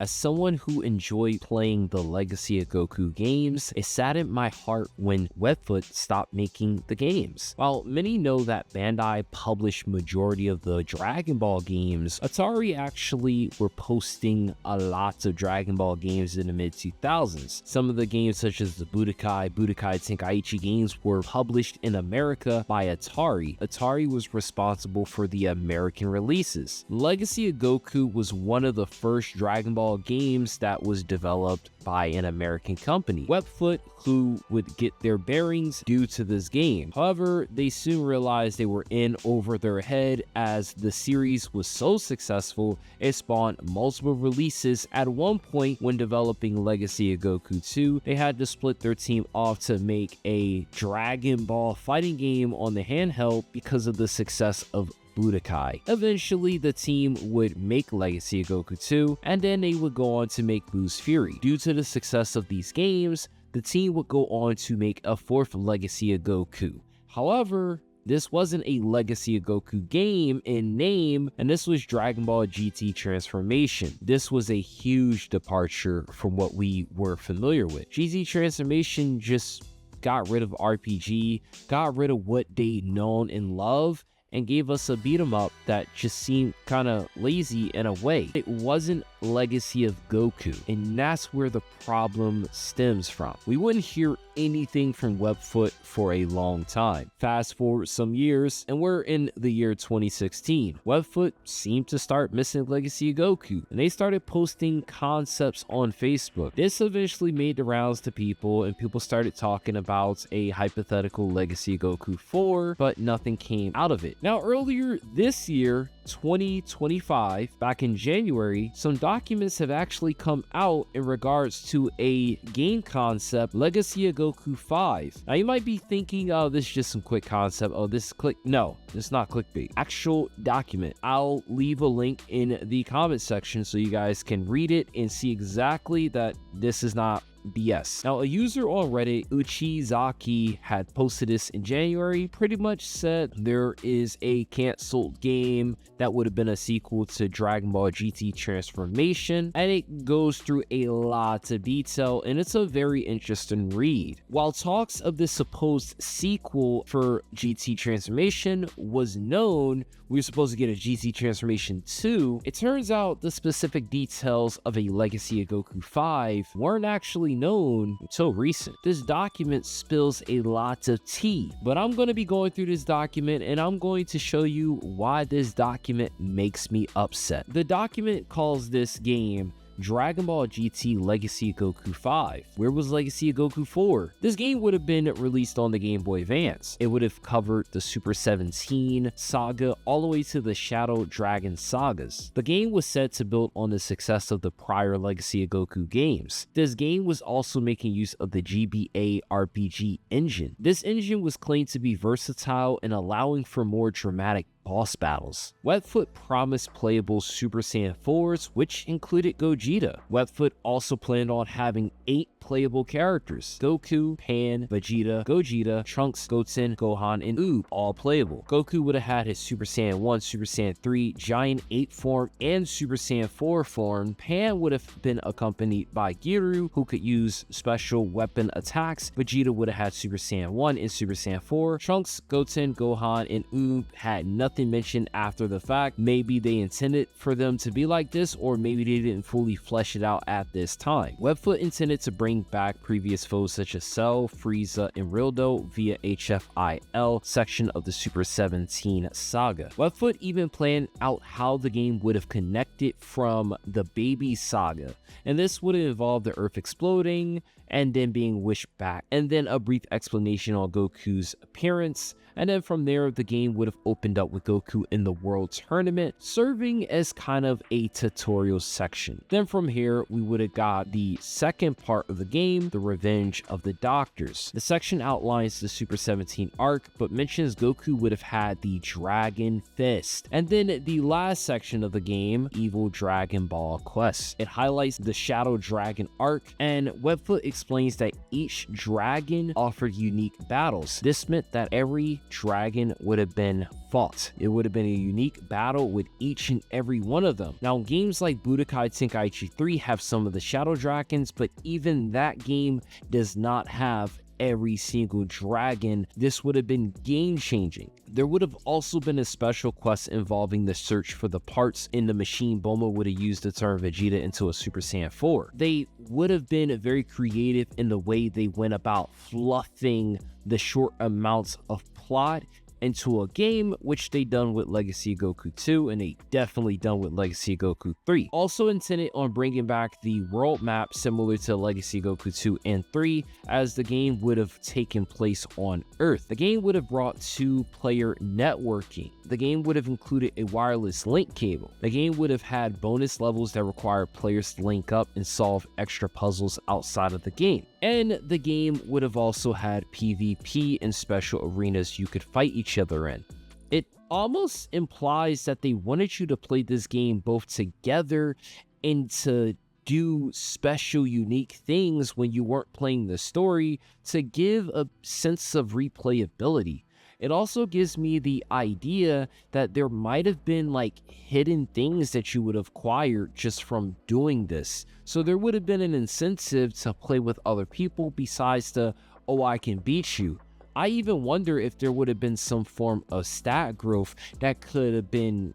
As someone who enjoyed playing the Legacy of Goku games, it saddened my heart when Webfoot stopped making the games. While many know that Bandai published majority of the Dragon Ball games, Atari actually were posting a lot of Dragon Ball games in the mid-2000s. Some of the games such as the Budokai Tenkaichi games were published in America by Atari. Atari was responsible for the American releases. Legacy of Goku was one of the first Dragon Ball games that was developed by an American company, Webfoot, who would get their bearings due to this game. However, they soon realized they were in over their head as the series was so successful, it spawned multiple releases. At one point, when developing Legacy of Goku 2, they had to split their team off to make a Dragon Ball fighting game on the handheld because of the success of Budokai. Eventually, the team would make Legacy of Goku 2, and then they would go on to make Buu's Fury. Due to the success of these games, the team would go on to make a fourth Legacy of Goku. However, this wasn't a Legacy of Goku game in name, and this was Dragon Ball GT Transformation. This was a huge departure from what we were familiar with. GT Transformation just got rid of RPG, got rid of what they'd known and loved, and gave us a beat 'em up that just seemed kind of lazy in a way. It wasn't Legacy of Goku, and that's where the problem stems from. We wouldn't hear anything from Webfoot for a long time. Fast forward some years, and we're in the year 2016. Webfoot seemed to start missing Legacy of Goku, and they started posting concepts on Facebook. This eventually made the rounds to people, and people started talking about a hypothetical Legacy of Goku 4, but nothing came out of it. Now, earlier this year, 2025, back in January, some documents have actually come out in regards to a game concept, Legacy of Goku 5. Now, you might be thinking, oh, this is just some quick concept. Oh, this is click. No, it's not clickbait. Actual document. I'll leave a link in the comment section so you guys can read it and see exactly that this is not BS. Now, a user on Reddit, Uchizaki, had posted this in January, pretty much said there is a canceled game that would have been a sequel to Dragon Ball GT Transformation, and it goes through a lot of detail, and it's a very interesting read. While talks of this supposed sequel for GT Transformation was known, we were supposed to get a GT Transformation 2, it turns out the specific details of a Legacy of Goku 5 weren't actually known until recent. This document spills a lot of tea, but I'm going to be going through this document and I'm going to show you why this document makes me upset. The document calls this game Dragon Ball GT Legacy of Goku 5. Where was Legacy of Goku 4? This game would have been released on the Game Boy Advance. It would have covered the Super 17 saga all the way to the Shadow Dragon sagas. The game was said to build on the success of the prior Legacy of Goku games. This game was also making use of the GBA RPG engine. This engine was claimed to be versatile and allowing for more dramatic boss battles. Webfoot promised playable Super Saiyan 4s, which included Gogeta. Webfoot also planned on having 8 playable characters: Goku, Pan, Vegeta, Gogeta, Trunks, Goten, Gohan, and Oob, all playable. Goku would have had his Super Saiyan 1, Super Saiyan 3, Giant 8 form, and Super Saiyan 4 form. Pan would have been accompanied by Giru, who could use special weapon attacks. Vegeta would have had Super Saiyan 1 and Super Saiyan 4. Trunks, Goten, Gohan, and Oob had nothing mentioned after the fact. Maybe they intended for them to be like this, or maybe they didn't fully flesh it out at this time. Webfoot intended to bring back previous foes such as Cell, Frieza, and Rildo via HFIL section of the Super 17 saga. Webfoot even planned out how the game would have connected from the Baby saga, and this would have involved the Earth exploding and then being wished back, and then a brief explanation on Goku's appearance, and then from there the game would have opened up with Goku in the World Tournament, serving as kind of a tutorial section. Then from here we would have got the second part of the game, the Revenge of the Doctors. The section outlines the Super 17 arc, but mentions Goku would have had the Dragon Fist. And then the last section of the game, Evil Dragon Ball Quest. It highlights the Shadow Dragon arc, and Webfoot explains that each dragon offered unique battles. This meant that every dragon would have been fought. It would have been a unique battle with each and every one of them. Now, games like Budokai Tenkaichi 3 have some of the Shadow Dragons, but even that game does not have every single dragon. This would have been game changing. There would have also been a special quest involving the search for the parts in the machine Bulma would have used to turn Vegeta into a Super Saiyan 4. They would have been very creative in the way they went about fluffing the short amounts of plot into a game, which they done with Legacy of Goku 2, and they definitely done with Legacy of Goku 3. Also intended on bringing back the world map similar to Legacy of Goku 2 and 3, as the game would have taken place on Earth. The game would have brought 2-player networking. The game would have included a wireless link cable. The game would have had bonus levels that require players to link up and solve extra puzzles outside of the game. And the game would have also had PvP and special arenas you could fight each other in. It almost implies that they wanted you to play this game both together and to do special unique things when you weren't playing the story to give a sense of replayability. It also gives me the idea that there might have been like hidden things that you would have acquired just from doing this. So there would have been an incentive to play with other people besides the, oh, I can beat you. I even wonder if there would have been some form of stat growth that could have been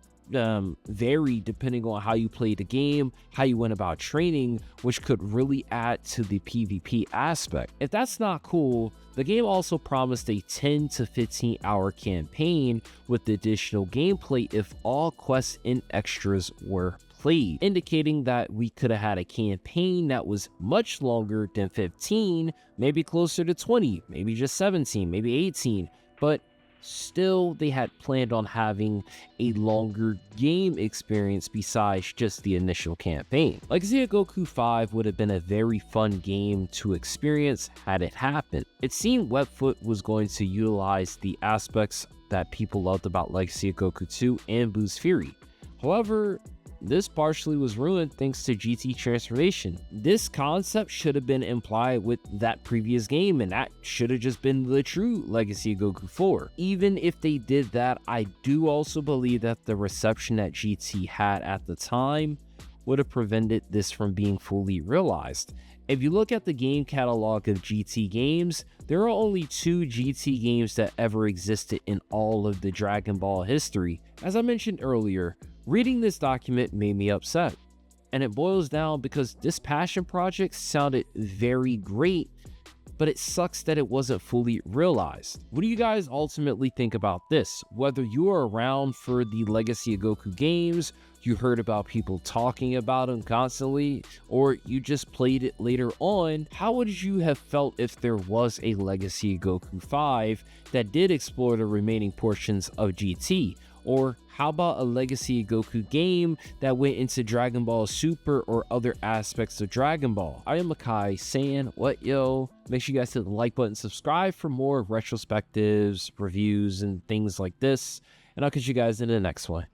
varied depending on how you played the game, how you went about training, which could really add to the PvP aspect. If that's not cool, the game also promised a 10 to 15 hour campaign with additional gameplay if all quests and extras were played, indicating that we could have had a campaign that was much longer than 15, maybe closer to 20, maybe just 17, maybe 18, but still they had planned on having a longer game experience besides just the initial campaign. Legacy of Goku 5 would have been a very fun game to experience had it happened. It seemed Webfoot was going to utilize the aspects that people loved about Legacy of Goku 2 and Boo's Fury. However, this partially was ruined thanks to GT transformation. This concept should have been implied with that previous game, and that should have just been the true Legacy of Goku 4. Even if they did that, I do also believe that the reception that GT had at the time would have prevented this from being fully realized. If you look at the game catalog of GT games, there are only 2 GT games that ever existed in all of the Dragon Ball history. As I mentioned earlier, reading this document made me upset, and it boils down because this passion project sounded very great, but it sucks that it wasn't fully realized. What do you guys ultimately think about this? Whether you are around for the Legacy of Goku games, you heard about people talking about them constantly, or you just played it later on, how would you have felt if there was a Legacy of Goku 5 that did explore the remaining portions of GT? Or how about a Legacy of Goku game that went into Dragon Ball Super or other aspects of Dragon Ball? I am Makai saying, what yo? Make sure you guys hit the like button, subscribe for more retrospectives, reviews, and things like this. And I'll catch you guys in the next one.